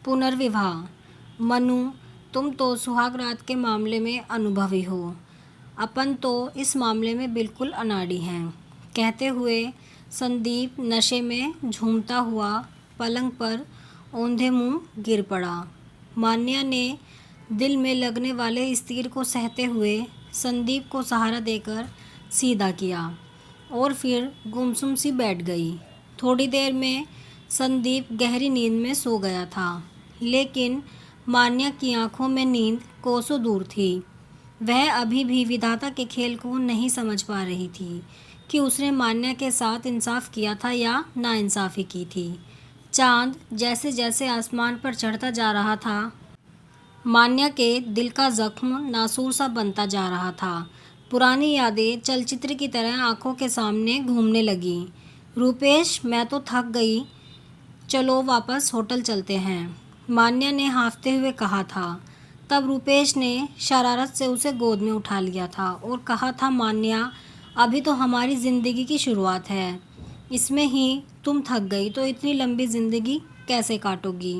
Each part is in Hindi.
पुनर्विवाह। मनु, तुम तो सुहाग रात के मामले में अनुभवी हो, अपन तो इस मामले में बिल्कुल अनाड़ी हैं। कहते हुए संदीप नशे में झूमता हुआ पलंग पर औंधे मुंह गिर पड़ा। मान्या ने दिल में लगने वाले इस तीर को सहते हुए संदीप को सहारा देकर सीधा किया और फिर गुमसुम सी बैठ गई। थोड़ी देर में संदीप गहरी नींद में सो गया था, लेकिन मान्या की आंखों में नींद कोसों दूर थी। वह अभी भी विधाता के खेल को नहीं समझ पा रही थी कि उसने मान्या के साथ इंसाफ किया था या नाइंसाफ़ी की थी। चांद जैसे जैसे आसमान पर चढ़ता जा रहा था, मान्या के दिल का जख्म नासूर सा बनता जा रहा था। पुरानी यादें चलचित्र की तरह आंखों के सामने घूमने लगी। रूपेश, मैं तो थक गई, चलो वापस होटल चलते हैं, मान्या ने हाँफते हुए कहा था। तब रूपेश ने शरारत से उसे गोद में उठा लिया था और कहा था, मान्या, अभी तो हमारी ज़िंदगी की शुरुआत है, इसमें ही तुम थक गई तो इतनी लंबी ज़िंदगी कैसे काटोगी।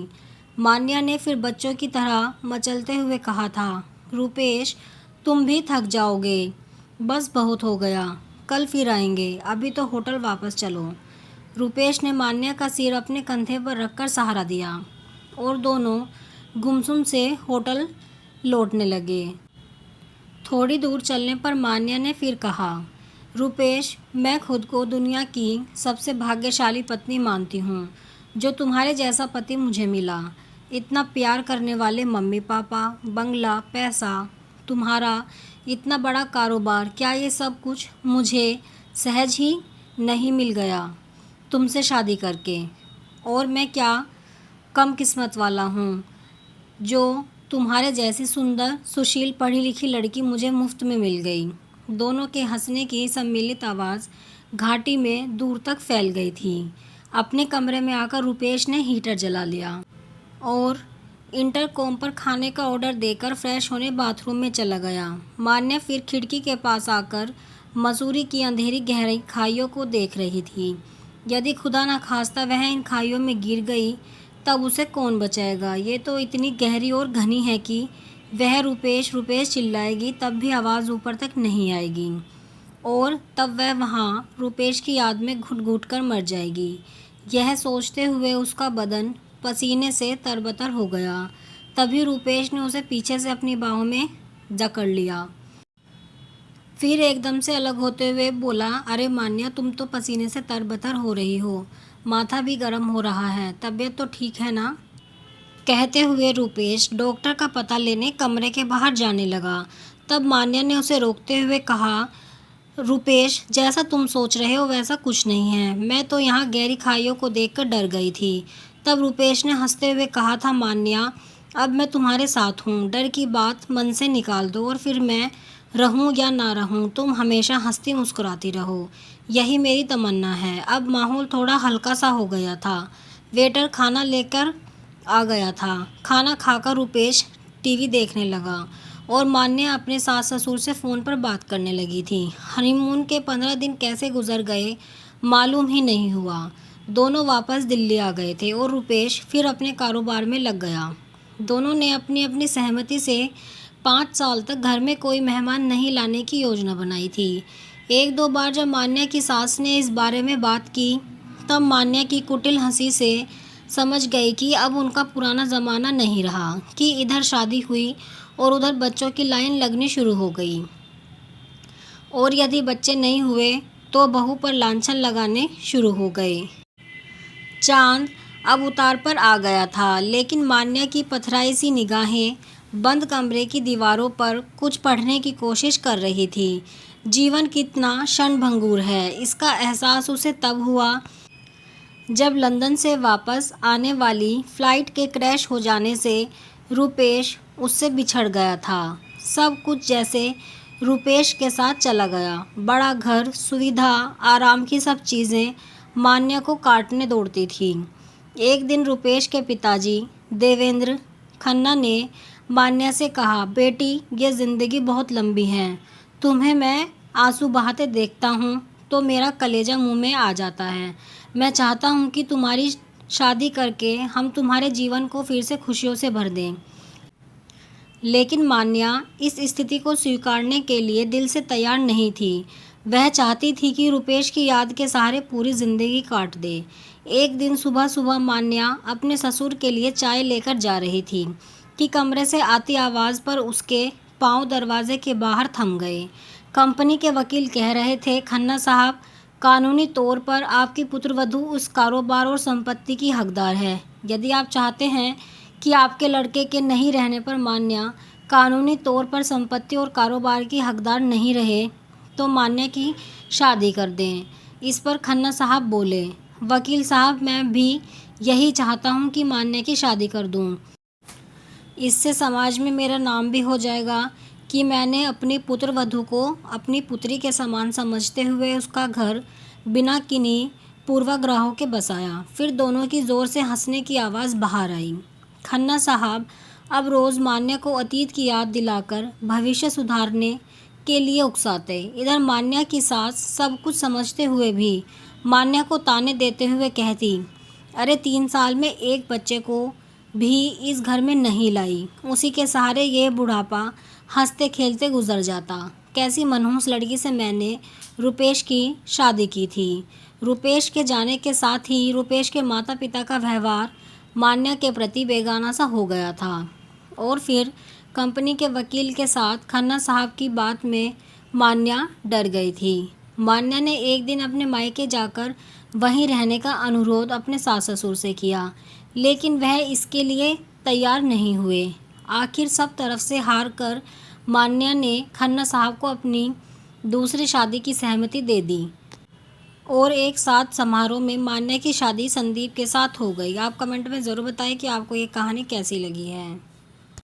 मान्या ने फिर बच्चों की तरह मचलते हुए कहा था, रूपेश, तुम भी थक जाओगे, बस बहुत हो गया, कल फिर आएंगे, अभी तो होटल वापस चलो। रूपेश ने मान्या का सिर अपने कंधे पर रखकर सहारा दिया और दोनों गुमसुम से होटल लौटने लगे। थोड़ी दूर चलने पर मान्या ने फिर कहा, रूपेश, मैं खुद को दुनिया की सबसे भाग्यशाली पत्नी मानती हूँ जो तुम्हारे जैसा पति मुझे मिला। इतना प्यार करने वाले मम्मी पापा, बंगला, पैसा, तुम्हारा इतना बड़ा कारोबार, क्या ये सब कुछ मुझे सहज ही नहीं मिल गया तुमसे शादी करके। और मैं क्या कम किस्मत वाला हूँ जो तुम्हारे जैसी सुंदर, सुशील, पढ़ी लिखी लड़की मुझे मुफ्त में मिल गई। दोनों के हंसने की सम्मिलित आवाज़ घाटी में दूर तक फैल गई थी। अपने कमरे में आकर रूपेश ने हीटर जला लिया और इंटरकॉम पर खाने का ऑर्डर देकर फ्रेश होने बाथरूम में चला गया। मान्या फिर खिड़की के पास आकर मसूरी की अंधेरी गहरी खाइयों को देख रही थी। यदि खुदा न खास्ता वह इन खाइयों में गिर गई तब उसे कौन बचाएगा। ये तो इतनी गहरी और घनी है कि वह रूपेश रूपेश चिल्लाएगी तब भी आवाज़ ऊपर तक नहीं आएगी और तब वह वहाँ रूपेश की याद में घुट घुट कर मर जाएगी। यह सोचते हुए उसका बदन पसीने से तरबतर हो गया। तभी रूपेश ने उसे पीछे से अपनी बाहों में जकड़ लिया। फिर एकदम से अलग होते हुए बोला, अरे मान्या, तुम तो पसीने से तरबतर हो रही हो, माथा भी गर्म हो रहा है, तबीयत तो ठीक है ना। कहते हुए रूपेश डॉक्टर का पता लेने कमरे के बाहर जाने लगा। तब मान्या ने उसे रोकते हुए कहा, रूपेश, जैसा तुम सोच रहे हो वैसा कुछ नहीं है, मैं तो यहाँ गहरी खाइयों को देखकर डर गई थी। तब रूपेश ने हंसते हुए कहा था, मान्या, अब मैं तुम्हारे साथ हूँ, डर की बात मन से निकाल दो और फिर मैं रहूँ या ना रहूँ, तुम हमेशा हंसती मुस्कुराती रहो, यही मेरी तमन्ना है। अब माहौल थोड़ा हल्का सा हो गया था। वेटर खाना लेकर आ गया था। खाना खाकर रूपेश टीवी देखने लगा और मान्या अपने सास ससुर से फ़ोन पर बात करने लगी थी। हनीमून के 15 दिन कैसे गुजर गए मालूम ही नहीं हुआ। दोनों वापस दिल्ली आ गए थे और रूपेश फिर अपने कारोबार में लग गया। दोनों ने अपनी अपनी सहमति से 5 साल तक घर में कोई मेहमान नहीं लाने की योजना बनाई थी। एक दो बार जब मान्या की सास ने इस बारे में बात की तब मान्या की कुटिल हंसी से समझ गई कि अब उनका पुराना ज़माना नहीं रहा कि इधर शादी हुई और उधर बच्चों की लाइन लगनी शुरू हो गई और यदि बच्चे नहीं हुए तो बहू पर लांछन लगाने शुरू हो गए। चांद अब उतार पर आ गया था, लेकिन मान्या की पथराई सी निगाहें बंद कमरे की दीवारों पर कुछ पढ़ने की कोशिश कर रही थी। जीवन कितना क्षणभंगुर है, इसका एहसास उसे तब हुआ जब लंदन से वापस आने वाली फ़्लाइट के क्रैश हो जाने से रूपेश उससे बिछड़ गया था। सब कुछ जैसे रूपेश के साथ चला गया। बड़ा घर, सुविधा, आराम की सब चीज़ें मान्या को काटने दौड़ती थी। एक दिन रूपेश के पिताजी देवेंद्र खन्ना ने मान्या से कहा, बेटी, ये ज़िंदगी बहुत लंबी है, तुम्हें मैं आंसू बहाते देखता हूँ तो मेरा कलेजा मुंह में आ जाता है। मैं चाहता हूँ कि तुम्हारी शादी करके हम तुम्हारे जीवन को फिर से खुशियों से भर दें। लेकिन मान्या इस स्थिति को स्वीकारने के लिए दिल से तैयार नहीं थी। वह चाहती थी कि रुपेश की याद के सहारे पूरी जिंदगी काट दे। एक दिन सुबह सुबह मान्या अपने ससुर के लिए चाय लेकर जा रही थी कि कमरे से आती आवाज़ पर उसके पांव दरवाजे के बाहर थम गए। कंपनी के वकील कह रहे थे, खन्ना साहब, कानूनी तौर पर आपकी पुत्रवधू उस कारोबार और संपत्ति की हकदार है। यदि आप चाहते हैं कि आपके लड़के के नहीं रहने पर मान्या कानूनी तौर पर संपत्ति और कारोबार की हकदार नहीं रहे, तो मान्या की शादी कर दें। इस पर खन्ना साहब बोले, वकील साहब, मैं भी यही चाहता हूं कि मान्या की शादी कर दूं। इससे समाज में मेरा नाम भी हो जाएगा कि मैंने अपनी पुत्रवधू को अपनी पुत्री के समान समझते हुए उसका घर बिना किन्हीं पूर्वाग्रहों के बसाया। फिर दोनों की ज़ोर से हंसने की आवाज़ बाहर आई। खन्ना साहब अब रोज़ मान्या को अतीत की याद दिलाकर भविष्य सुधारने के लिए उकसाते। इधर मान्या की सास सब कुछ समझते हुए भी मान्या को ताने देते हुए कहती, अरे 3 साल में एक बच्चे को भी इस घर में नहीं लाई, उसी के सहारे ये बुढ़ापा हंसते खेलते गुजर जाता। कैसी मनहूस लड़की से मैंने रुपेश की शादी की थी। रुपेश के जाने के साथ ही रुपेश के माता पिता का व्यवहार मान्या के प्रति बेगाना सा हो गया था। और फिर कंपनी के वकील के साथ खन्ना साहब की बात में मान्या डर गई थी। मान्या ने एक दिन अपने मायके जाकर वहीं रहने का अनुरोध अपने सास ससुर से किया, लेकिन वह इसके लिए तैयार नहीं हुए। आखिर सब तरफ से हार कर मान्या ने खन्ना साहब को अपनी दूसरी शादी की सहमति दे दी और एक साथ समारोह में मान्या की शादी संदीप के साथ हो गई। आप कमेंट में ज़रूर बताएं कि आपको ये कहानी कैसी लगी है।